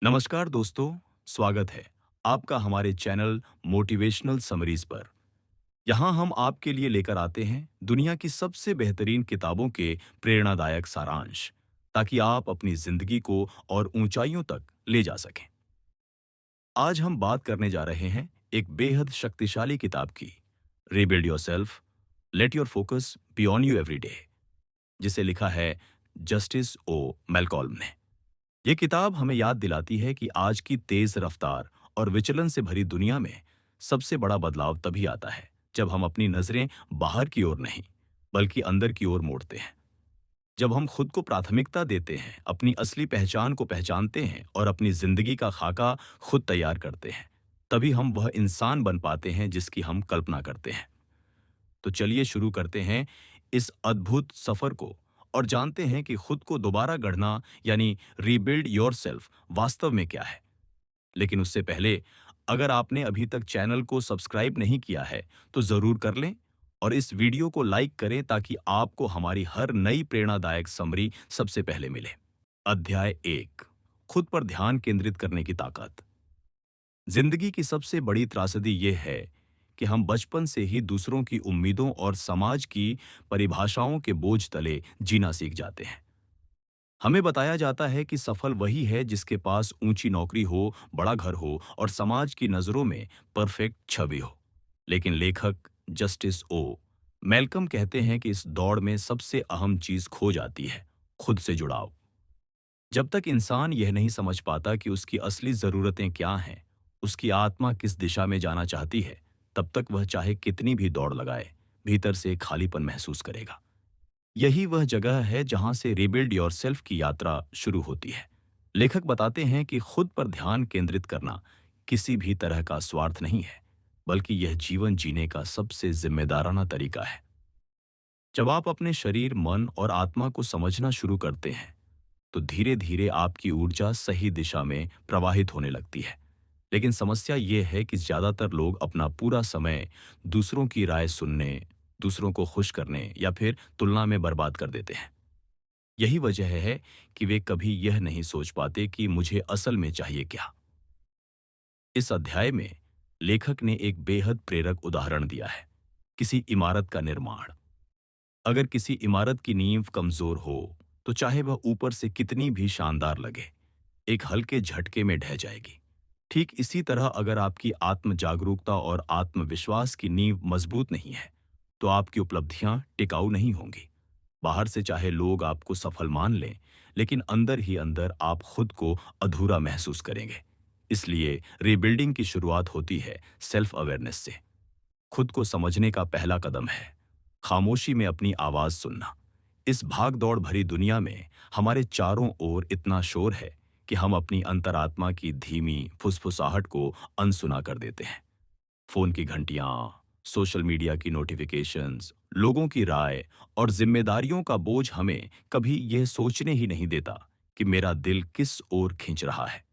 नमस्कार दोस्तों, स्वागत है आपका हमारे चैनल मोटिवेशनल समरीज पर। यहाँ हम आपके लिए लेकर आते हैं दुनिया की सबसे बेहतरीन किताबों के प्रेरणादायक सारांश, ताकि आप अपनी जिंदगी को और ऊंचाइयों तक ले जा सकें। आज हम बात करने जा रहे हैं एक बेहद शक्तिशाली किताब की, rebuild yourself, let your focus be on you every day, जिसे लिखा है जस्टिस ओ मैलकॉल्म ने। ये किताब हमें याद दिलाती है कि आज की तेज रफ्तार और विचलन से भरी दुनिया में सबसे बड़ा बदलाव तभी आता है जब हम अपनी नजरें बाहर की ओर नहीं, बल्कि अंदर की ओर मोड़ते हैं। जब हम खुद को प्राथमिकता देते हैं, अपनी असली पहचान को पहचानते हैं और अपनी जिंदगी का खाका खुद तैयार करते हैं, तभी हम वह इंसान बन पाते हैं जिसकी हम कल्पना करते हैं। तो चलिए शुरू करते हैं इस अद्भुत सफर को और जानते हैं कि खुद को दोबारा गढ़ना यानी रीबिल्ड योरसेल्फ वास्तव में क्या है। लेकिन उससे पहले, अगर आपने अभी तक चैनल को सब्सक्राइब नहीं किया है तो जरूर कर लें और इस वीडियो को लाइक करें ताकि आपको हमारी हर नई प्रेरणादायक समरी सबसे पहले मिले। अध्याय 1, खुद पर ध्यान केंद्रित करने की ताकत। जिंदगी की सबसे बड़ी त्रासदी यह है कि हम बचपन से ही दूसरों की उम्मीदों और समाज की परिभाषाओं के बोझ तले जीना सीख जाते हैं। हमें बताया जाता है कि सफल वही है जिसके पास ऊंची नौकरी हो, बड़ा घर हो और समाज की नजरों में परफेक्ट छवि हो। लेकिन लेखक जस्टिस ओ मैल्कम कहते हैं कि इस दौड़ में सबसे अहम चीज खो जाती है, खुद से जुड़ाव। जब तक इंसान यह नहीं समझ पाता कि उसकी असली जरूरतें क्या हैं, उसकी आत्मा किस दिशा में जाना चाहती है, तब तक वह चाहे कितनी भी दौड़ लगाए, भीतर से खालीपन महसूस करेगा। यही वह जगह है जहां से रिबिल्ड योरसेल्फ की यात्रा शुरू होती है। लेखक बताते हैं कि खुद पर ध्यान केंद्रित करना किसी भी तरह का स्वार्थ नहीं है, बल्कि यह जीवन जीने का सबसे जिम्मेदाराना तरीका है। जब आप अपने शरीर, मन और आत्मा को समझना शुरू करते हैं, तो धीरे धीरे आपकी ऊर्जा सही दिशा में प्रवाहित होने लगती है। लेकिन समस्या यह है कि ज्यादातर लोग अपना पूरा समय दूसरों की राय सुनने, दूसरों को खुश करने या फिर तुलना में बर्बाद कर देते हैं। यही वजह है कि वे कभी यह नहीं सोच पाते कि मुझे असल में चाहिए क्या। इस अध्याय में लेखक ने एक बेहद प्रेरक उदाहरण दिया है, किसी इमारत का निर्माण। अगर किसी इमारत की नींव कमजोर हो, तो चाहे वह ऊपर से कितनी भी शानदार लगे, एक हल्के झटके में ढह जाएगी। ठीक इसी तरह अगर आपकी आत्म जागरूकता और आत्मविश्वास की नींव मजबूत नहीं है, तो आपकी उपलब्धियां टिकाऊ नहीं होंगी। बाहर से चाहे लोग आपको सफल मान लें, लेकिन अंदर ही अंदर आप खुद को अधूरा महसूस करेंगे। इसलिए रीबिल्डिंग की शुरुआत होती है सेल्फ अवेयरनेस से। खुद को समझने का पहला कदम है खामोशी में अपनी आवाज सुनना। इस भाग दौड़ भरी दुनिया में हमारे चारों ओर इतना शोर है कि हम अपनी अंतरात्मा की धीमी फुसफुसाहट को अनसुना कर देते हैं। फोन की घंटियां, सोशल मीडिया की नोटिफिकेशंस, लोगों की राय और जिम्मेदारियों का बोझ हमें कभी यह सोचने ही नहीं देता कि मेरा दिल किस ओर खींच रहा है।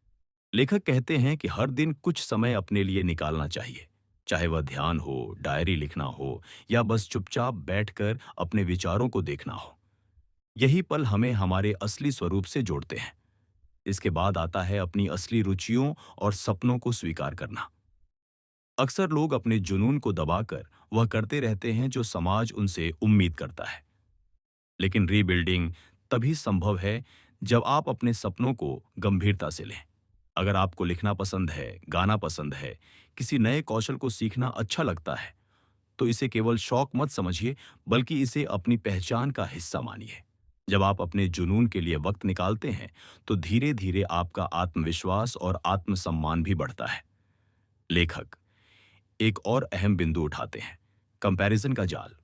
लेखक कहते हैं कि हर दिन कुछ समय अपने लिए निकालना चाहिए, चाहे वह ध्यान हो, डायरी लिखना हो या बस चुपचाप बैठकर अपने विचारों को देखना हो। यही पल हमें हमारे असली स्वरूप से जोड़ते हैं। इसके बाद आता है अपनी असली रुचियों और सपनों को स्वीकार करना। अक्सर लोग अपने जुनून को दबाकर वह करते रहते हैं जो समाज उनसे उम्मीद करता है। लेकिन रीबिल्डिंग तभी संभव है जब आप अपने सपनों को गंभीरता से लें। अगर आपको लिखना पसंद है, गाना पसंद है, किसी नए कौशल को सीखना अच्छा लगता है, तो इसे केवल शौक मत समझिए, बल्कि इसे अपनी पहचान का हिस्सा मानिए। जब आप अपने जुनून के लिए वक्त निकालते हैं, तो धीरे धीरे आपका आत्मविश्वास और आत्मसम्मान भी बढ़ता है। लेखक एक और अहम बिंदु उठाते हैं, कंपैरिजन का जाल।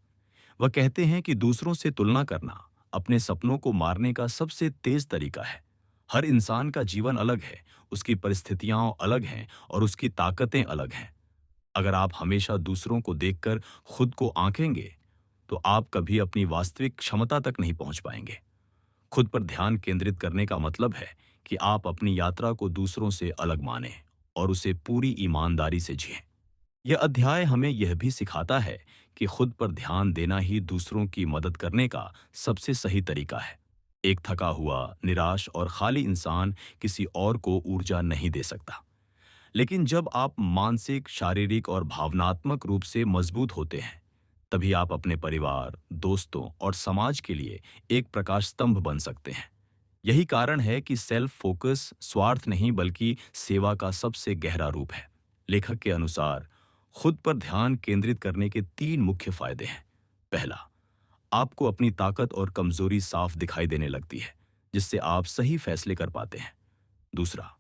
वह कहते हैं कि दूसरों से तुलना करना अपने सपनों को मारने का सबसे तेज तरीका है। हर इंसान का जीवन अलग है, उसकी परिस्थितियां अलग हैं और उसकी ताकतें अलग हैं। अगर आप हमेशा दूसरों को देखकर खुद को आंकेंगे, तो आप कभी अपनी वास्तविक क्षमता तक नहीं पहुंच पाएंगे। खुद पर ध्यान केंद्रित करने का मतलब है कि आप अपनी यात्रा को दूसरों से अलग मानें और उसे पूरी ईमानदारी से जिएं। यह अध्याय हमें यह भी सिखाता है कि खुद पर ध्यान देना ही दूसरों की मदद करने का सबसे सही तरीका है। एक थका हुआ, निराश और खाली इंसान किसी और को ऊर्जा नहीं दे सकता। लेकिन जब आप मानसिक, शारीरिक और भावनात्मक रूप से मजबूत होते हैं, तभी आप अपने परिवार, दोस्तों और समाज के लिए एक प्रकाश स्तंभ बन सकते हैं। यही कारण है कि सेल्फ फोकस स्वार्थ नहीं बल्कि सेवा का सबसे गहरा रूप है। लेखक के अनुसार खुद पर ध्यान केंद्रित करने के 3 मुख्य फायदे हैं। पहला, आपको अपनी ताकत और कमजोरी साफ दिखाई देने लगती है, जिससे आप सही फैसले कर पाते हैं। दूसरा,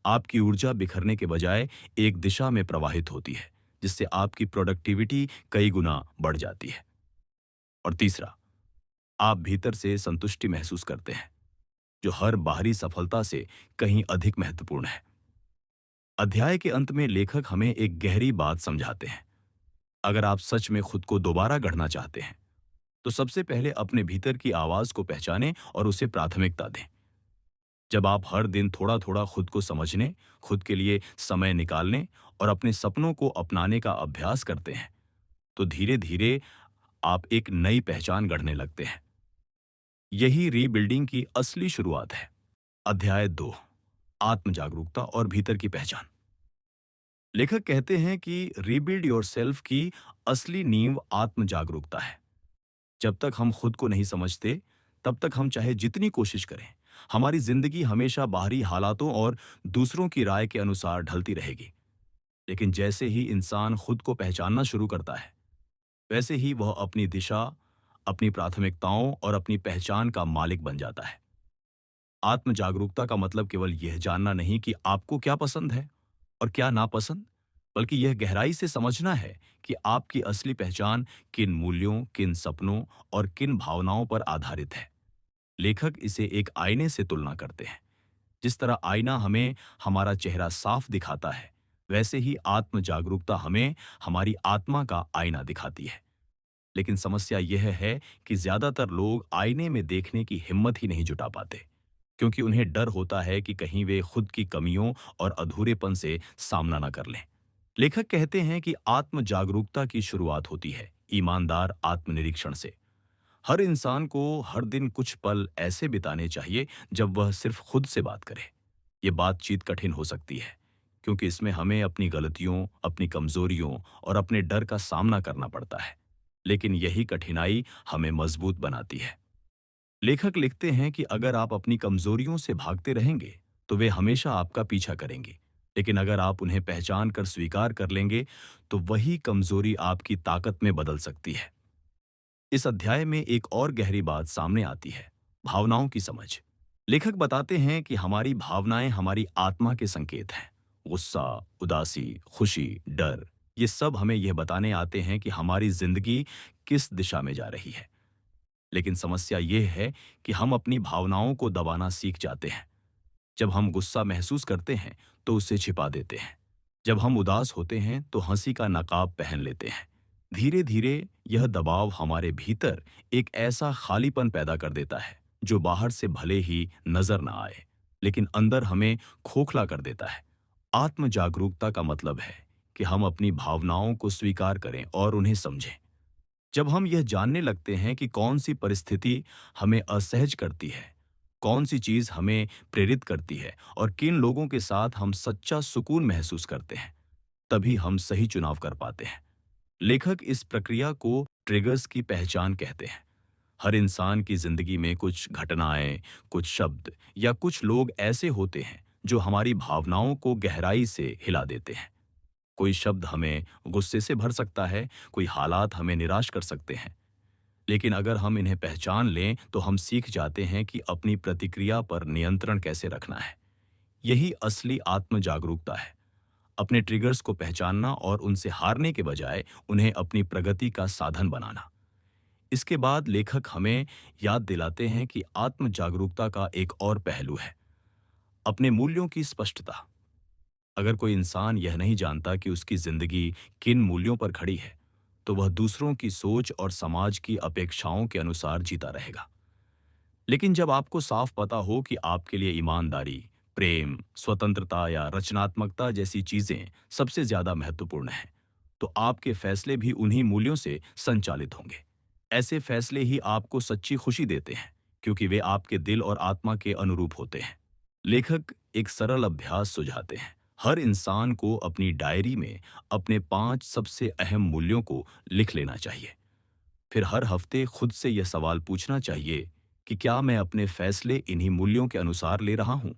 आपकी ऊर्जा बिखरने के बजाय एक दिशा में प्रवाहित होती है, जिससे आपकी प्रोडक्टिविटी कई गुना बढ़ जाती है। और तीसरा, आप भीतर से संतुष्टि महसूस करते हैं, जो हर बाहरी सफलता से कहीं अधिक महत्वपूर्ण है। अध्याय के अंत में लेखक हमें एक गहरी बात समझाते हैं। अगर आप सच में खुद को दोबारा गढ़ना चाहते हैं, तो सबसे पहले अपने भीतर की आवाज को पहचानें और उसे प्राथमिकता दें। जब आप हर दिन थोड़ा थोड़ा खुद को समझने, खुद के लिए समय निकालने और अपने सपनों को अपनाने का अभ्यास करते हैं, तो धीरे धीरे आप एक नई पहचान गढ़ने लगते हैं। यही रीबिल्डिंग की असली शुरुआत है। अध्याय 2, आत्म जागरूकता और भीतर की पहचान। लेखक कहते हैं कि रीबिल्ड योरसेल्फ की असली नींव आत्म जागरूकता है। जब तक हम खुद को नहीं समझते, तब तक हम चाहे जितनी कोशिश करें, हमारी जिंदगी हमेशा बाहरी हालातों और दूसरों की राय के अनुसार ढलती रहेगी। लेकिन जैसे ही इंसान खुद को पहचानना शुरू करता है, वैसे ही वह अपनी दिशा, अपनी प्राथमिकताओं और अपनी पहचान का मालिक बन जाता है। आत्म जागरूकता का मतलब केवल यह जानना नहीं कि आपको क्या पसंद है और क्या नापसंद, बल्कि यह गहराई से समझना है कि आपकी असली पहचान किन मूल्यों, किन सपनों और किन भावनाओं पर आधारित है। लेखक इसे एक आईने से तुलना करते हैं। जिस तरह आईना हमें हमारा चेहरा साफ दिखाता है, वैसे ही आत्म जागरूकता हमें हमारी आत्मा का आईना दिखाती है। लेकिन समस्या यह है कि ज्यादातर लोग आईने में देखने की हिम्मत ही नहीं जुटा पाते, क्योंकि उन्हें डर होता है कि कहीं वे खुद की कमियों और अधूरेपन से सामना न कर लें। लेखक कहते हैं कि आत्म जागरूकता की शुरुआत होती है ईमानदार आत्मनिरीक्षण से। हर इंसान को हर दिन कुछ पल ऐसे बिताने चाहिए जब वह सिर्फ खुद से बात करे। ये बातचीत कठिन हो सकती है, क्योंकि इसमें हमें अपनी गलतियों, अपनी कमजोरियों और अपने डर का सामना करना पड़ता है। लेकिन यही कठिनाई हमें मजबूत बनाती है। लेखक लिखते हैं कि अगर आप अपनी कमजोरियों से भागते रहेंगे, तो वे हमेशा आपका पीछा करेंगी। लेकिन अगर आप उन्हें पहचान कर स्वीकार कर लेंगे, तो वही कमजोरी आपकी ताकत में बदल सकती है। इस अध्याय में एक और गहरी बात सामने आती है, भावनाओं की समझ। लेखक बताते हैं कि हमारी भावनाएं हमारी आत्मा के संकेत हैं। गुस्सा, उदासी, खुशी, डर, ये सब हमें यह बताने आते हैं कि हमारी जिंदगी किस दिशा में जा रही है। लेकिन समस्या यह है कि हम अपनी भावनाओं को दबाना सीख जाते हैं। जब हम गुस्सा महसूस करते हैं, तो उसे छिपा देते हैं। जब हम उदास होते हैं, तो हंसी का नकाब पहन लेते हैं। धीरे धीरे यह दबाव हमारे भीतर एक ऐसा खालीपन पैदा कर देता है, जो बाहर से भले ही नजर ना आए, लेकिन अंदर हमें खोखला कर देता है। आत्म जागरूकता का मतलब है कि हम अपनी भावनाओं को स्वीकार करें और उन्हें समझें। जब हम यह जानने लगते हैं कि कौन सी परिस्थिति हमें असहज करती है, कौन सी चीज हमें प्रेरित करती है और किन लोगों के साथ हम सच्चा सुकून महसूस करते हैं, तभी हम सही चुनाव कर पाते हैं। लेखक इस प्रक्रिया को ट्रिगर्स की पहचान कहते हैं। हर इंसान की जिंदगी में कुछ घटनाएं, कुछ शब्द या कुछ लोग ऐसे होते हैं जो हमारी भावनाओं को गहराई से हिला देते हैं। कोई शब्द हमें गुस्से से भर सकता है, कोई हालात हमें निराश कर सकते हैं। लेकिन अगर हम इन्हें पहचान लें, तो हम सीख जाते हैं कि अपनी प्रतिक्रिया पर नियंत्रण कैसे रखना है। यही असली आत्म जागरूकता है, अपने ट्रिगर्स को पहचानना और उनसे हारने के बजाय उन्हें अपनी प्रगति का साधन बनाना। इसके बाद लेखक हमें याद दिलाते हैं कि आत्म जागरूकता का एक और पहलू है, अपने मूल्यों की स्पष्टता। अगर कोई इंसान यह नहीं जानता कि उसकी जिंदगी किन मूल्यों पर खड़ी है, तो वह दूसरों की सोच और समाज की अपेक्षाओं के अनुसार जीता रहेगा। लेकिन जब आपको साफ पता हो कि आपके लिए ईमानदारी, प्रेम, स्वतंत्रता या रचनात्मकता जैसी चीजें सबसे ज्यादा महत्वपूर्ण हैं, तो आपके फैसले भी उन्हीं मूल्यों से संचालित होंगे। ऐसे फैसले ही आपको सच्ची खुशी देते हैं, क्योंकि वे आपके दिल और आत्मा के अनुरूप होते हैं। लेखक एक सरल अभ्यास सुझाते हैं। हर इंसान को अपनी डायरी में अपने 5 सबसे अहम मूल्यों को लिख लेना चाहिए। फिर हर हफ्ते खुद से यह सवाल पूछना चाहिए कि क्या मैं अपने फैसले इन्हीं मूल्यों के अनुसार ले रहा हूं।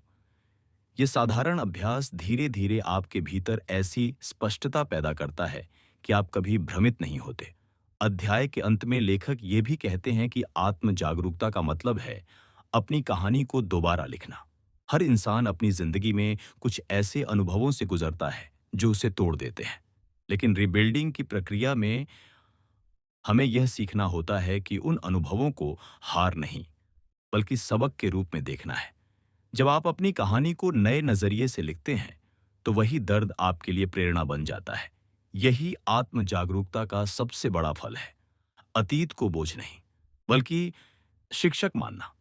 यह साधारण अभ्यास धीरे धीरे आपके भीतर ऐसी स्पष्टता पैदा करता है कि आप कभी भ्रमित नहीं होते। अध्याय के अंत में लेखक ये भी कहते हैं कि आत्म जागरूकता का मतलब है अपनी कहानी को दोबारा लिखना। हर इंसान अपनी जिंदगी में कुछ ऐसे अनुभवों से गुजरता है जो उसे तोड़ देते हैं, लेकिन रिबिल्डिंग की प्रक्रिया में हमें यह सीखना होता है कि उन अनुभवों को हार नहीं, बल्कि सबक के रूप में देखना है। जब आप अपनी कहानी को नए नजरिए से लिखते हैं, तो वही दर्द आपके लिए प्रेरणा बन जाता है। यही आत्म जागरूकता का सबसे बड़ा फल है। अतीत को बोझ नहीं, बल्कि शिक्षक मानना।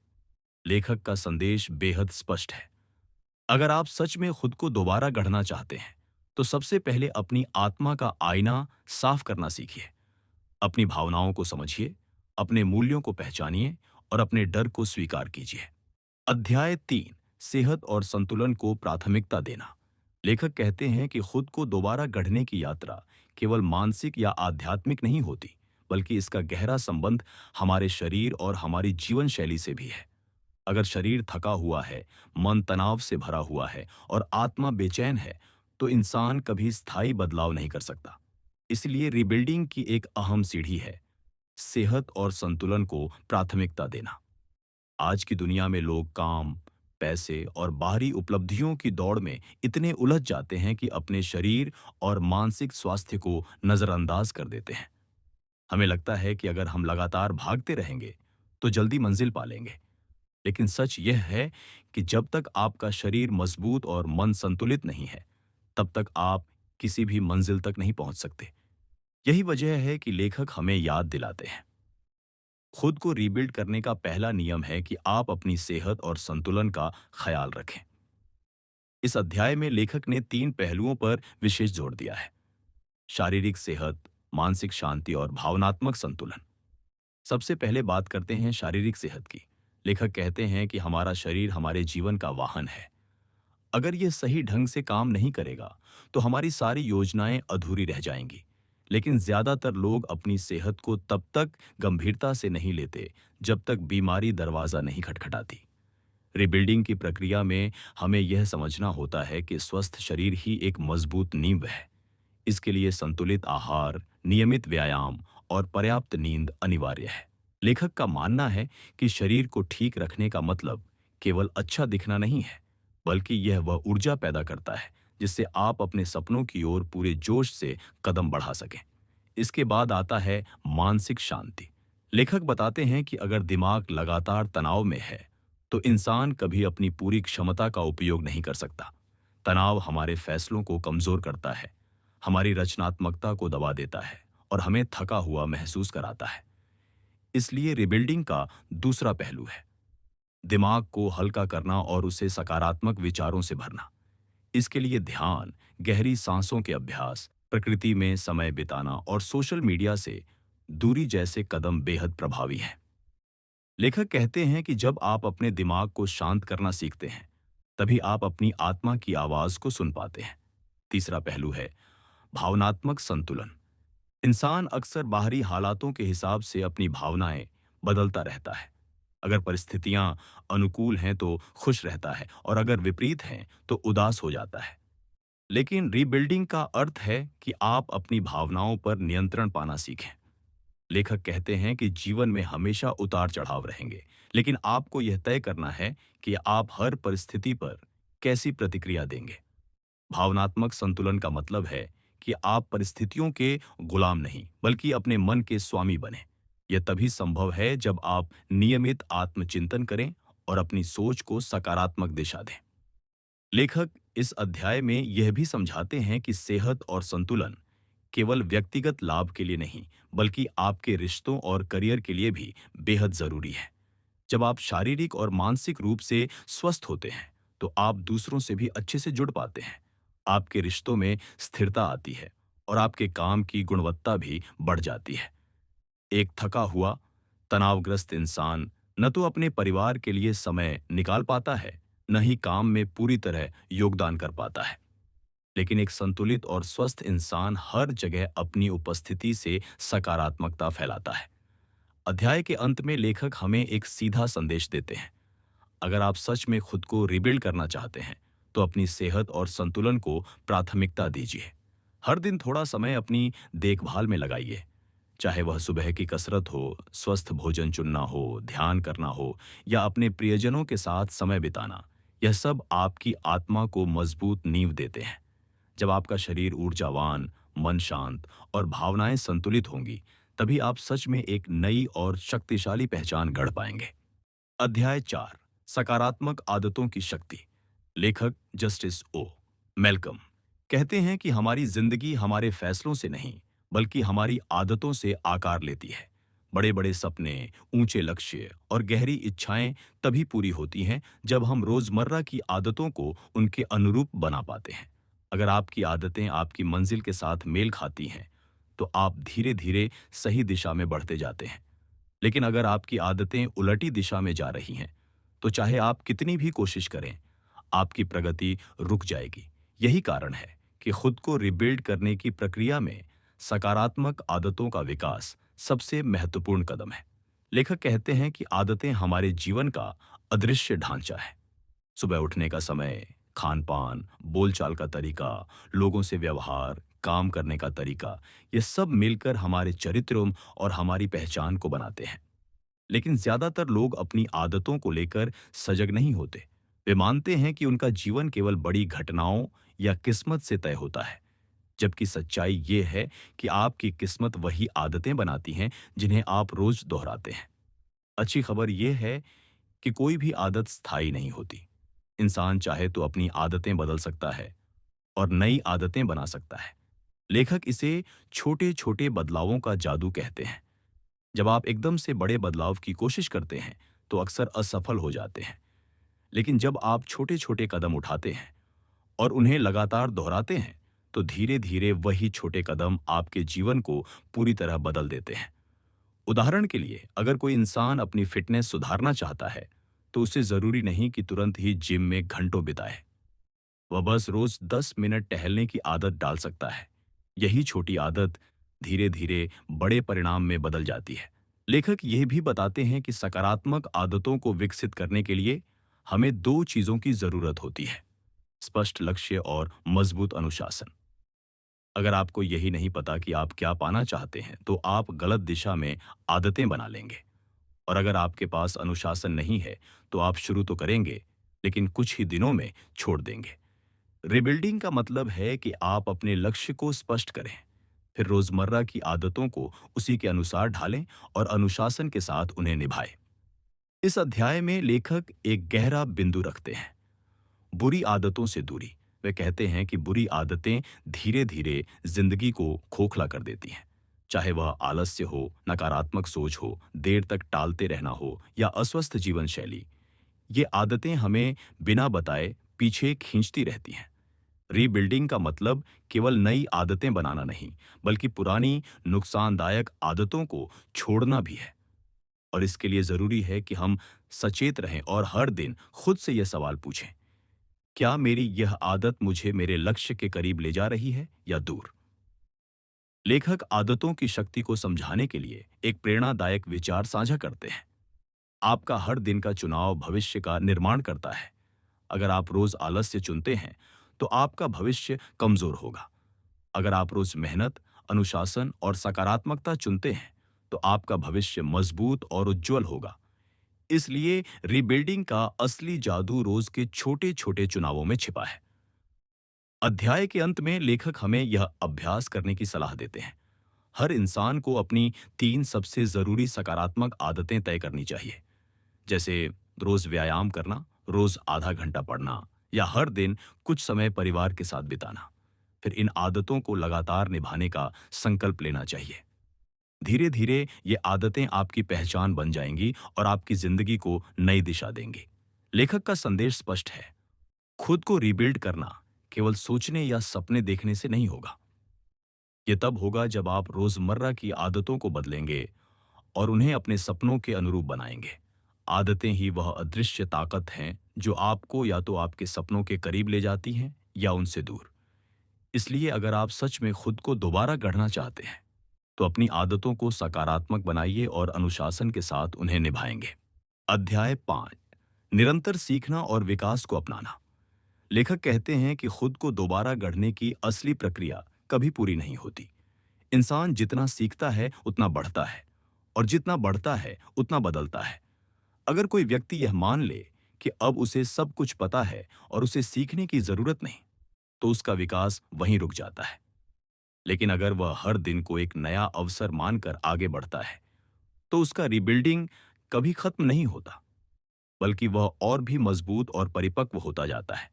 लेखक का संदेश बेहद स्पष्ट है। अगर आप सच में खुद को दोबारा गढ़ना चाहते हैं, तो सबसे पहले अपनी आत्मा का आईना साफ करना सीखिए। अपनी भावनाओं को समझिए, अपने मूल्यों को पहचानिए और अपने डर को स्वीकार कीजिए। अध्याय 3, सेहत और संतुलन को प्राथमिकता देना। लेखक कहते हैं कि खुद को दोबारा गढ़ने की यात्रा केवल मानसिक या आध्यात्मिक नहीं होती, बल्कि इसका गहरा संबंध हमारे शरीर और हमारी जीवन शैली से भी है। अगर शरीर थका हुआ है, मन तनाव से भरा हुआ है और आत्मा बेचैन है, तो इंसान कभी स्थायी बदलाव नहीं कर सकता। इसलिए रिबिल्डिंग की एक अहम सीढ़ी है सेहत और संतुलन को प्राथमिकता देना। आज की दुनिया में लोग काम, पैसे और बाहरी उपलब्धियों की दौड़ में इतने उलझ जाते हैं कि अपने शरीर और मानसिक स्वास्थ्य को नजरअंदाज कर देते हैं। हमें लगता है कि अगर हम लगातार भागते रहेंगे, तो जल्दी मंजिल पा लेंगे। लेकिन सच यह है कि जब तक आपका शरीर मजबूत और मन संतुलित नहीं है, तब तक आप किसी भी मंजिल तक नहीं पहुंच सकते। यही वजह है कि लेखक हमें याद दिलाते हैं। खुद को रीबिल्ड करने का पहला नियम है कि आप अपनी सेहत और संतुलन का ख्याल रखें। इस अध्याय में लेखक ने 3 पहलुओं पर विशेष जोर दिया है: शारीरिक सेहत, मानसिक शांति और भावनात्मक संतुलन। सबसे पहले बात करते हैं शारीरिक सेहत की। लेखक कहते हैं कि हमारा शरीर हमारे जीवन का वाहन है। अगर यह सही ढंग से काम नहीं करेगा, तो हमारी सारी योजनाएं अधूरी रह जाएंगी। लेकिन ज्यादातर लोग अपनी सेहत को तब तक गंभीरता से नहीं लेते जब तक बीमारी दरवाजा नहीं खटखटाती। रिबिल्डिंग की प्रक्रिया में हमें यह समझना होता है कि स्वस्थ शरीर ही एक मजबूत नींव है। इसके लिए संतुलित आहार, नियमित व्यायाम और पर्याप्त नींद अनिवार्य है। लेखक का मानना है कि शरीर को ठीक रखने का मतलब केवल अच्छा दिखना नहीं है, बल्कि यह वह ऊर्जा पैदा करता है जिससे आप अपने सपनों की ओर पूरे जोश से कदम बढ़ा सकें। इसके बाद आता है मानसिक शांति। लेखक बताते हैं कि अगर दिमाग लगातार तनाव में है, तो इंसान कभी अपनी पूरी क्षमता का उपयोग नहीं कर सकता। तनाव हमारे फैसलों को कमजोर करता है, हमारी रचनात्मकता को दबा देता है और हमें थका हुआ महसूस कराता है। इसलिए रिबिल्डिंग का दूसरा पहलू है दिमाग को हल्का करना और उसे सकारात्मक विचारों से भरना। इसके लिए ध्यान, गहरी सांसों के अभ्यास, प्रकृति में समय बिताना और सोशल मीडिया से दूरी जैसे कदम बेहद प्रभावी हैं। लेखक कहते हैं कि जब आप अपने दिमाग को शांत करना सीखते हैं, तभी आप अपनी आत्मा की आवाज को सुन पाते हैं। तीसरा पहलू है भावनात्मक संतुलन। इंसान अक्सर बाहरी हालातों के हिसाब से अपनी भावनाएं बदलता रहता है। अगर परिस्थितियां अनुकूल हैं तो खुश रहता है और अगर विपरीत हैं तो उदास हो जाता है। लेकिन रीबिल्डिंग का अर्थ है कि आप अपनी भावनाओं पर नियंत्रण पाना सीखें। लेखक कहते हैं कि जीवन में हमेशा उतार चढ़ाव रहेंगे, लेकिन आपको यह तय करना है कि आप हर परिस्थिति पर कैसी प्रतिक्रिया देंगे। भावनात्मक संतुलन का मतलब है कि आप परिस्थितियों के गुलाम नहीं, बल्कि अपने मन के स्वामी बने। यह तभी संभव है जब आप नियमित आत्मचिंतन करें और अपनी सोच को सकारात्मक दिशा दें। लेखक इस अध्याय में यह भी समझाते हैं कि सेहत और संतुलन केवल व्यक्तिगत लाभ के लिए नहीं, बल्कि आपके रिश्तों और करियर के लिए भी बेहद जरूरी है। जब आप शारीरिक और मानसिक रूप से स्वस्थ होते हैं, तो आप दूसरों से भी अच्छे से जुड़ पाते हैं। आपके रिश्तों में स्थिरता आती है और आपके काम की गुणवत्ता भी बढ़ जाती है। एक थका हुआ, तनावग्रस्त इंसान न तो अपने परिवार के लिए समय निकाल पाता है, न ही काम में पूरी तरह योगदान कर पाता है। लेकिन एक संतुलित और स्वस्थ इंसान हर जगह अपनी उपस्थिति से सकारात्मकता फैलाता है। अध्याय के अंत में लेखक हमें एक सीधा संदेश देते हैं। अगर आप सच में खुद को रिबिल्ड करना चाहते हैं, तो अपनी सेहत और संतुलन को प्राथमिकता दीजिए। हर दिन थोड़ा समय अपनी देखभाल में लगाइए, चाहे वह सुबह की कसरत हो, स्वस्थ भोजन चुनना हो, ध्यान करना हो या अपने प्रियजनों के साथ समय बिताना। यह सब आपकी आत्मा को मजबूत नींव देते हैं। जब आपका शरीर ऊर्जावान, मन शांत और भावनाएं संतुलित होंगी, तभी आप सच में एक नई और शक्तिशाली पहचान गढ़ पाएंगे। अध्याय 4, सकारात्मक आदतों की शक्ति। लेखक जस्टिस ओ मेलकम कहते हैं कि हमारी जिंदगी हमारे फैसलों से नहीं, बल्कि हमारी आदतों से आकार लेती है। बड़े बड़े सपने, ऊंचे लक्ष्य और गहरी इच्छाएं तभी पूरी होती हैं जब हम रोजमर्रा की आदतों को उनके अनुरूप बना पाते हैं। अगर आपकी आदतें आपकी मंजिल के साथ मेल खाती हैं, तो आप धीरे धीरे सही दिशा में बढ़ते जाते हैं। लेकिन अगर आपकी आदतें उलटी दिशा में जा रही हैं, तो चाहे आप कितनी भी कोशिश करें, आपकी प्रगति रुक जाएगी। यही कारण है कि खुद को रिबिल्ड करने की प्रक्रिया में सकारात्मक आदतों का विकास सबसे महत्वपूर्ण कदम है। लेखक कहते हैं कि आदतें हमारे जीवन का अदृश्य ढांचा है। सुबह उठने का समय, खान-पान, बोलचाल का तरीका, लोगों से व्यवहार, काम करने का तरीका, ये सब मिलकर हमारे चरित्र और हमारी पहचान को बनाते हैं। लेकिन ज्यादातर लोग अपनी आदतों को लेकर सजग नहीं होते। वे मानते हैं कि उनका जीवन केवल बड़ी घटनाओं या किस्मत से तय होता है, जबकि सच्चाई ये है कि आपकी किस्मत वही आदतें बनाती हैं जिन्हें आप रोज दोहराते हैं। अच्छी खबर यह है कि कोई भी आदत स्थायी नहीं होती। इंसान चाहे तो अपनी आदतें बदल सकता है और नई आदतें बना सकता है। लेखक इसे छोटे छोटे बदलावों का जादू कहते हैं। जब आप एकदम से बड़े बदलाव की कोशिश करते हैं, तो अक्सर असफल हो जाते हैं। लेकिन जब आप छोटे छोटे कदम उठाते हैं और उन्हें लगातार दोहराते हैं, तो धीरे धीरे वही छोटे कदम आपके जीवन को पूरी तरह बदल देते हैं। उदाहरण के लिए, अगर कोई इंसान अपनी फिटनेस सुधारना चाहता है, तो उसे जरूरी नहीं कि तुरंत ही जिम में घंटों बिताए। वह बस रोज 10 मिनट टहलने की आदत डाल सकता है। यही छोटी आदत धीरे धीरे बड़े परिणाम में बदल जाती है। लेखक यह भी बताते हैं कि सकारात्मक आदतों को विकसित करने के लिए हमें दो चीजों की जरूरत होती है: स्पष्ट लक्ष्य और मजबूत अनुशासन। अगर आपको यही नहीं पता कि आप क्या पाना चाहते हैं, तो आप गलत दिशा में आदतें बना लेंगे। और अगर आपके पास अनुशासन नहीं है, तो आप शुरू तो करेंगे, लेकिन कुछ ही दिनों में छोड़ देंगे। रिबिल्डिंग का मतलब है कि आप अपने लक्ष्य को स्पष्ट करें, फिर रोजमर्रा की आदतों को उसी के अनुसार ढालें और अनुशासन के साथ उन्हें निभाएं। इस अध्याय में लेखक एक गहरा बिंदु रखते हैं: बुरी आदतों से दूरी। वे कहते हैं कि बुरी आदतें धीरे धीरे जिंदगी को खोखला कर देती हैं। चाहे वह आलस्य हो, नकारात्मक सोच हो, देर तक टालते रहना हो या अस्वस्थ जीवन शैली, ये आदतें हमें बिना बताए पीछे खींचती रहती हैं। रीबिल्डिंग का मतलब केवल नई आदतें बनाना नहीं, बल्कि पुरानी नुकसानदायक आदतों को छोड़ना भी है। और इसके लिए जरूरी है कि हम सचेत रहें और हर दिन खुद से यह सवाल पूछें: क्या मेरी यह आदत मुझे मेरे लक्ष्य के करीब ले जा रही है या दूर? लेखक आदतों की शक्ति को समझाने के लिए एक प्रेरणादायक विचार साझा करते हैं: आपका हर दिन का चुनाव भविष्य का निर्माण करता है। अगर आप रोज आलस्य चुनते हैं, तो आपका भविष्य कमजोर होगा। अगर आप रोज मेहनत, अनुशासन और सकारात्मकता चुनते हैं, तो आपका भविष्य मजबूत और उज्जवल होगा। इसलिए रीबिल्डिंग का असली जादू रोज के छोटे छोटे चुनावों में छिपा है। अध्याय के अंत में लेखक हमें यह अभ्यास करने की सलाह देते हैं। हर इंसान को अपनी 3 सबसे जरूरी सकारात्मक आदतें तय करनी चाहिए, जैसे रोज व्यायाम करना, रोज आधा घंटा पढ़ना या हर दिन कुछ समय परिवार के साथ बिताना। फिर इन आदतों को लगातार निभाने का संकल्प लेना चाहिए। धीरे धीरे ये आदतें आपकी पहचान बन जाएंगी और आपकी जिंदगी को नई दिशा देंगी। लेखक का संदेश स्पष्ट है: खुद को रीबिल्ड करना केवल सोचने या सपने देखने से नहीं होगा। ये तब होगा जब आप रोजमर्रा की आदतों को बदलेंगे और उन्हें अपने सपनों के अनुरूप बनाएंगे। आदतें ही वह अदृश्य ताकत हैं जो आपको या तो आपके सपनों के करीब ले जाती हैं या उनसे दूर। इसलिए अगर आप सच में खुद को दोबारा गढ़ना चाहते हैं, तो अपनी आदतों को सकारात्मक बनाइए और अनुशासन के साथ उन्हें निभाएंगे। अध्याय 5, निरंतर सीखना और विकास को अपनाना। लेखक कहते हैं कि खुद को दोबारा गढ़ने की असली प्रक्रिया कभी पूरी नहीं होती। इंसान जितना सीखता है उतना बढ़ता है, और जितना बढ़ता है उतना बदलता है। अगर कोई व्यक्ति यह मान ले कि अब उसे सब कुछ पता है और उसे सीखने की जरूरत नहीं, तो उसका विकास वहीं रुक जाता है। लेकिन अगर वह हर दिन को एक नया अवसर मानकर आगे बढ़ता है, तो उसका रिबिल्डिंग कभी खत्म नहीं होता, बल्कि वह और भी मजबूत और परिपक्व होता जाता है।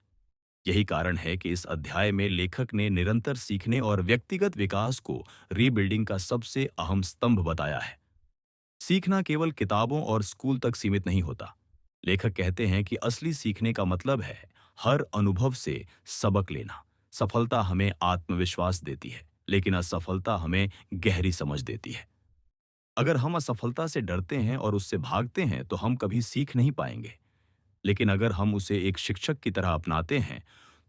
यही कारण है कि इस अध्याय में लेखक ने निरंतर सीखने और व्यक्तिगत विकास को रीबिल्डिंग का सबसे अहम स्तंभ बताया है। सीखना केवल किताबों और स्कूल तक सीमित नहीं होता। लेखक कहते हैं कि असली सीखने का मतलब है हर अनुभव से सबक लेना। सफलता हमें आत्मविश्वास देती है, लेकिन असफलता हमें गहरी समझ देती है। अगर हम असफलता से डरते हैं और उससे भागते हैं, तो हम कभी सीख नहीं पाएंगे। लेकिन अगर हम उसे एक शिक्षक की तरह अपनाते हैं,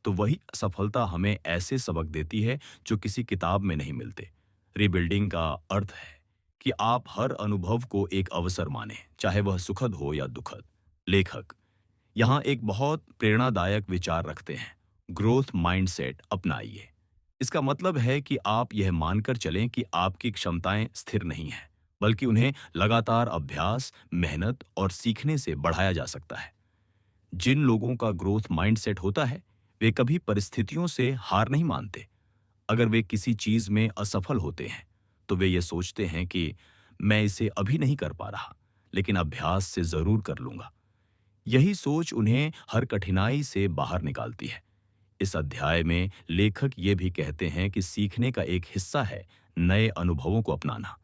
तो वही सफलता हमें ऐसे सबक देती है जो किसी किताब में नहीं मिलते। रिबिल्डिंग का अर्थ है कि आप हर अनुभव को एक अवसर माने, चाहे वह सुखद हो या दुखद। लेखक यहाँ एक बहुत प्रेरणादायक विचार रखते हैं, ग्रोथ माइंडसेट अपनाइए। इसका मतलब है कि आप यह मानकर चलें कि आपकी क्षमताएं स्थिर नहीं हैं, बल्कि उन्हें लगातार अभ्यास, मेहनत और सीखने से बढ़ाया जा सकता है। जिन लोगों का ग्रोथ माइंडसेट होता है, वे कभी परिस्थितियों से हार नहीं मानते। अगर वे किसी चीज में असफल होते हैं, तो वे ये सोचते हैं कि मैं इसे अभी नहीं कर पा रहा, लेकिन अभ्यास से जरूर कर लूंगा। यही सोच उन्हें हर कठिनाई से बाहर निकालती है। इस अध्याय में लेखक ये भी कहते हैं कि सीखने का एक हिस्सा है नए अनुभवों को अपनाना।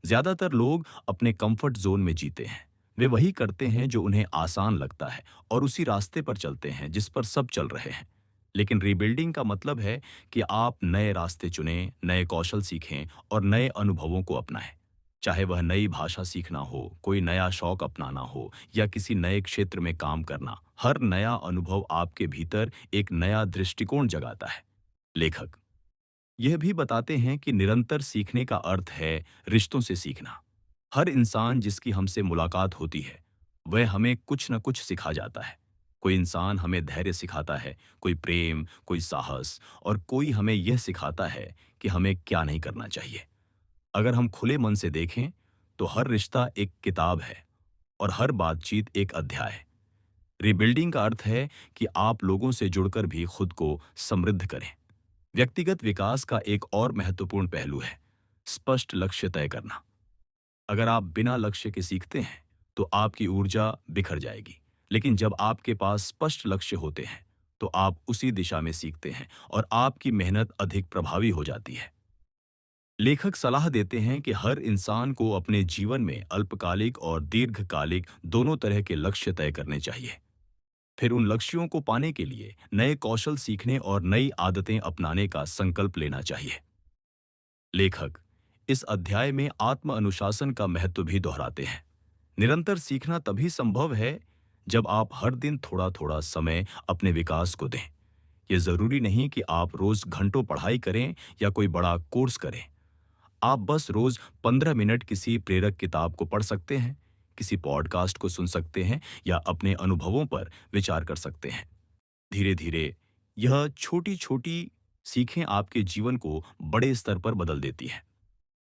ज्यादातर लोग अपने कंफर्ट जोन में जीते हैं। वे वही करते हैं जो उन्हें आसान लगता है और उसी रास्ते पर चलते हैं जिस पर सब चल रहे हैं। लेकिन रीबिल्डिंग का मतलब है कि आप नए रास्ते चुनें, नए कौशल सीखें और नए अनुभवों को अपनाएं। चाहे वह नई भाषा सीखना हो, कोई नया शौक अपनाना हो या किसी नए क्षेत्र में काम करना, हर नया अनुभव आपके भीतर एक नया दृष्टिकोण जगाता है। लेखक यह भी बताते हैं कि निरंतर सीखने का अर्थ है रिश्तों से सीखना। हर इंसान जिसकी हमसे मुलाकात होती है, वह हमें कुछ न कुछ सिखा जाता है। कोई इंसान हमें धैर्य सिखाता है, कोई प्रेम, कोई साहस, और कोई हमें यह सिखाता है कि हमें क्या नहीं करना चाहिए। अगर हम खुले मन से देखें, तो हर रिश्ता एक किताब है और हर बातचीत एक अध्याय है। रिबिल्डिंग का अर्थ है कि आप लोगों से जुड़कर भी खुद को समृद्ध करें। व्यक्तिगत विकास का एक और महत्वपूर्ण पहलू है स्पष्ट लक्ष्य तय करना। अगर आप बिना लक्ष्य के सीखते हैं, तो आपकी ऊर्जा बिखर जाएगी। लेकिन जब आपके पास स्पष्ट लक्ष्य होते हैं, तो आप उसी दिशा में सीखते हैं और आपकी मेहनत अधिक प्रभावी हो जाती है। लेखक सलाह देते हैं कि हर इंसान को अपने जीवन में अल्पकालिक और दीर्घकालिक दोनों तरह के लक्ष्य तय करने चाहिए। फिर उन लक्ष्यों को पाने के लिए नए कौशल सीखने और नई आदतें अपनाने का संकल्प लेना चाहिए। लेखक इस अध्याय में आत्म अनुशासन का महत्व भी दोहराते हैं। निरंतर सीखना तभी संभव है जब आप हर दिन थोड़ा थोड़ा समय अपने विकास को दें। यह जरूरी नहीं कि आप रोज घंटों पढ़ाई करें या कोई बड़ा कोर्स करें। आप बस रोज 15 मिनट किसी प्रेरक किताब को पढ़ सकते हैं, किसी पॉडकास्ट को सुन सकते हैं या अपने अनुभवों पर विचार कर सकते हैं। धीरे धीरे यह छोटी छोटी सीखें आपके जीवन को बड़े स्तर पर बदल देती हैं।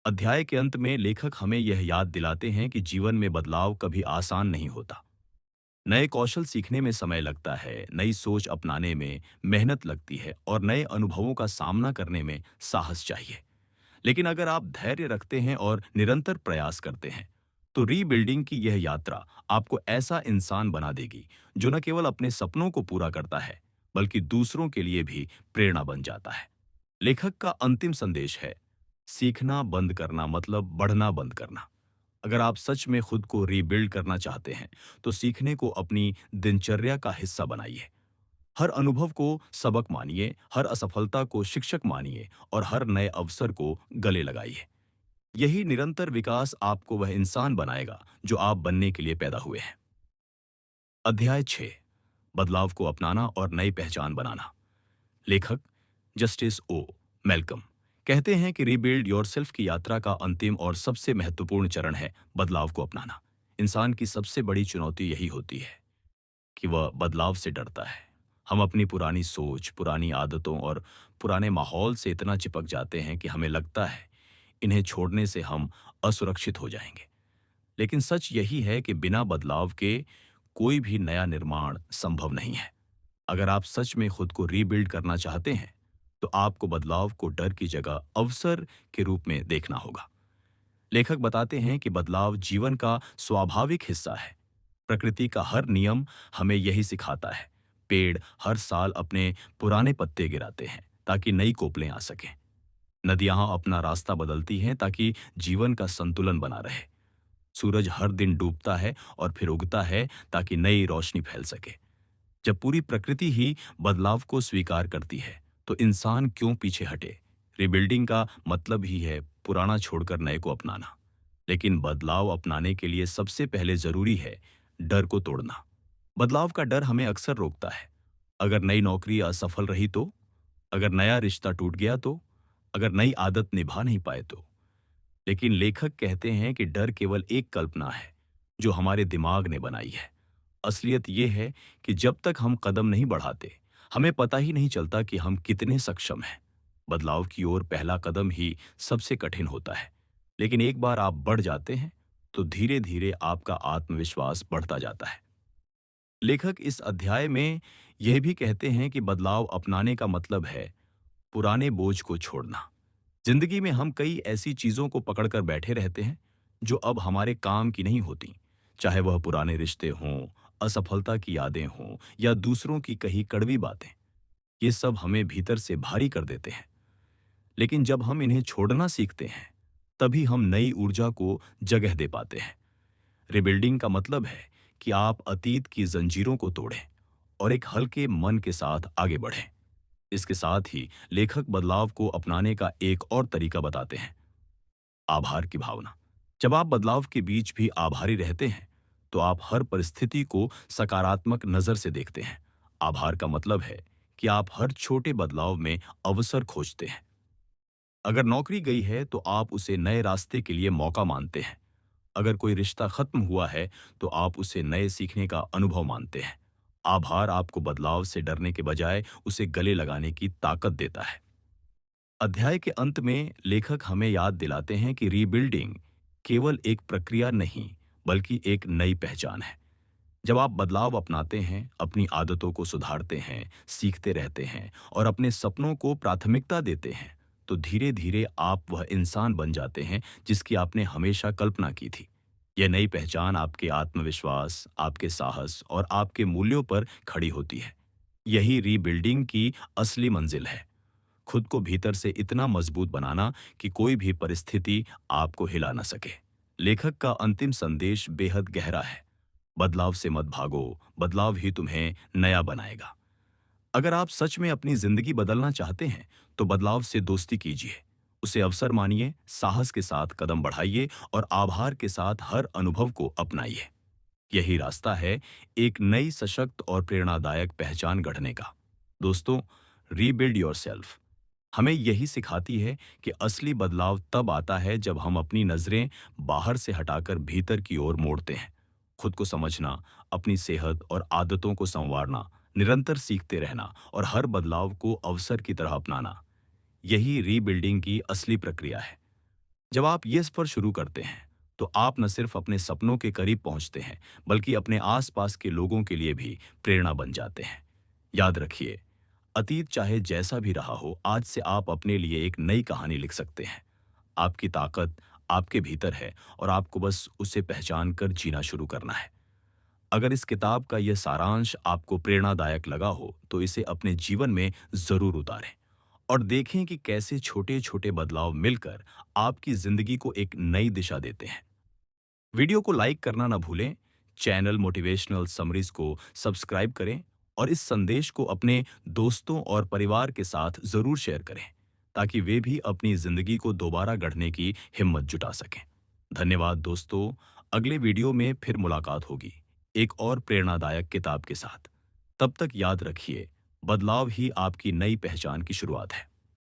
अध्याय के अंत में लेखक हमें यह याद दिलाते हैं कि जीवन में बदलाव कभी आसान नहीं होता। नए कौशल सीखने में समय लगता है, नई सोच अपनाने में मेहनत लगती है और नए अनुभवों का सामना करने में साहस चाहिए। लेकिन अगर आप धैर्य रखते हैं और निरंतर प्रयास करते हैं, तो रीबिल्डिंग की यह यात्रा आपको ऐसा इंसान बना देगी जो न केवल अपने सपनों को पूरा करता है, बल्कि दूसरों के लिए भी प्रेरणा बन जाता है। लेखक का अंतिम संदेश है, सीखना बंद करना मतलब बढ़ना बंद करना। अगर आप सच में खुद को रीबिल्ड करना चाहते हैं, तो सीखने को अपनी दिनचर्या का हिस्सा बनाइए। हर अनुभव को सबक मानिए, हर असफलता को शिक्षक मानिए और हर नए अवसर को गले लगाइए। यही निरंतर विकास आपको वह इंसान बनाएगा जो आप बनने के लिए पैदा हुए हैं। अध्याय 6, बदलाव को अपनाना और नई पहचान बनाना। लेखक जस्टिस ओ मेलकम कहते हैं कि रीबिल्ड योरसेल्फ की यात्रा का अंतिम और सबसे महत्वपूर्ण चरण है बदलाव को अपनाना। इंसान की सबसे बड़ी चुनौती यही होती है कि वह बदलाव से डरता है। हम अपनी पुरानी सोच, पुरानी आदतों और पुराने माहौल से इतना चिपक जाते हैं कि हमें लगता है इन्हें छोड़ने से हम असुरक्षित हो जाएंगे। लेकिन सच यही है कि बिना बदलाव के कोई भी नया निर्माण संभव नहीं है। अगर आप सच में खुद को रीबिल्ड करना चाहते हैं, तो आपको बदलाव को डर की जगह अवसर के रूप में देखना होगा। लेखक बताते हैं कि बदलाव जीवन का स्वाभाविक हिस्सा है। प्रकृति का हर नियम हमें यही सिखाता है। पेड़ हर साल अपने पुराने पत्ते गिराते हैं ताकि नई कोपलें आ सकें। नदियां अपना रास्ता बदलती हैं ताकि जीवन का संतुलन बना रहे। सूरज हर दिन डूबता है और फिर उगता है ताकि नई रोशनी फैल सके। जब पूरी प्रकृति ही बदलाव को स्वीकार करती है, तो इंसान क्यों पीछे हटे? रिबिल्डिंग का मतलब ही है पुराना छोड़कर नए को अपनाना। लेकिन बदलाव अपनाने के लिए सबसे पहले जरूरी है डर को तोड़ना। बदलाव का डर हमें अक्सर रोकता है। अगर नई नौकरी असफल रही तो? अगर नया रिश्ता टूट गया तो? अगर नई आदत निभा नहीं पाए तो? लेकिन लेखक कहते हैं कि डर केवल एक कल्पना है जो हमारे दिमाग ने बनाई है। असलियत यह है कि जब तक हम कदम नहीं बढ़ाते, हमें पता ही नहीं चलता कि हम कितने सक्षम हैं। बदलाव की ओर पहला कदम ही सबसे कठिन होता है, लेकिन एक बार आप बढ़ जाते हैं, तो धीरे धीरे आपका आत्मविश्वास बढ़ता जाता है। लेखक इस अध्याय में यह भी कहते हैं कि बदलाव अपनाने का मतलब है पुराने बोझ को छोड़ना। जिंदगी में हम कई ऐसी चीजों को पकड़कर बैठे रहते हैं जो अब हमारे काम की नहीं होती, चाहे वह पुराने रिश्ते हों, असफलता की यादें हों या दूसरों की कही कड़वी बातें। ये सब हमें भीतर से भारी कर देते हैं। लेकिन जब हम इन्हें छोड़ना सीखते हैं, तभी हम नई ऊर्जा को जगह दे पाते हैं। रिबिल्डिंग का मतलब है कि आप अतीत की जंजीरों को तोड़ें और एक हल्के मन के साथ आगे बढ़ें। इसके साथ ही लेखक बदलाव को अपनाने का एक और तरीका बताते हैं, आभार की भावना। जब आप बदलाव के बीच भी आभारी रहते हैं, तो आप हर परिस्थिति को सकारात्मक नजर से देखते हैं। आभार का मतलब है कि आप हर छोटे बदलाव में अवसर खोजते हैं। अगर नौकरी गई है, तो आप उसे नए रास्ते के लिए मौका मानते हैं। अगर कोई रिश्ता खत्म हुआ है, तो आप उसे नए सीखने का अनुभव मानते हैं। आभार आपको बदलाव से डरने के बजाय उसे गले लगाने की ताकत देता है। अध्याय के अंत में लेखक हमें याद दिलाते हैं कि रीबिल्डिंग केवल एक प्रक्रिया नहीं, बल्कि एक नई पहचान है। जब आप बदलाव अपनाते हैं, अपनी आदतों को सुधारते हैं, सीखते रहते हैं और अपने सपनों को प्राथमिकता देते हैं, तो धीरे धीरे आप वह इंसान बन जाते हैं जिसकी आपने हमेशा कल्पना की थी। यह नई पहचान आपके आत्मविश्वास, आपके साहस और आपके मूल्यों पर खड़ी होती है। यही रीबिल्डिंग की असली मंजिल है। खुद को भीतर से इतना मजबूत बनाना कि कोई भी परिस्थिति आपको हिला न सके। लेखक का अंतिम संदेश बेहद गहरा है। बदलाव से मत भागो, बदलाव ही तुम्हें नया बनाएगा। अगर आप सच में अपनी जिंदगी बदलना चाहते हैं, तो बदलाव से दोस्ती कीजिए। उसे अवसर मानिए, साहस के साथ कदम बढ़ाइए और आभार के साथ हर अनुभव को अपनाइए। यही रास्ता है एक नई सशक्त और प्रेरणादायक पहचान गढ़ने का। दोस्तों, रीबिल्ड योरसेल्फ हमें यही सिखाती है कि असली बदलाव तब आता है जब हम अपनी नजरें बाहर से हटाकर भीतर की ओर मोड़ते हैं। खुद को समझना, अपनी सेहत और आदतों को संवारना, निरंतर सीखते रहना और हर बदलाव को अवसर की तरह अपनाना, यही रीबिल्डिंग की असली प्रक्रिया है। जब आप ये सफर शुरू करते हैं, तो आप न सिर्फ अपने सपनों के करीब पहुंचते हैं, बल्कि अपने आसपास के लोगों के लिए भी प्रेरणा बन जाते हैं। याद रखिए, अतीत चाहे जैसा भी रहा हो, आज से आप अपने लिए एक नई कहानी लिख सकते हैं। आपकी ताकत आपके भीतर है और आपको बस उसे पहचान कर जीना शुरू करना है। अगर इस किताब का यह सारांश आपको प्रेरणादायक लगा हो, तो इसे अपने जीवन में जरूर उतारें और देखें कि कैसे छोटे छोटे बदलाव मिलकर आपकी जिंदगी को एक नई दिशा देते हैं। वीडियो को लाइक करना ना भूलें, चैनल मोटिवेशनल समरीज को सब्सक्राइब करें और इस संदेश को अपने दोस्तों और परिवार के साथ जरूर शेयर करें। ताकि वे भी अपनी जिंदगी को दोबारा गढ़ने की हिम्मत जुटा सकें। धन्यवाद दोस्तों, अगले वीडियो में फिर मुलाकात होगी एक और प्रेरणादायक किताब के साथ। तब तक याद रखिए, बदलाव ही आपकी नई पहचान की शुरुआत है।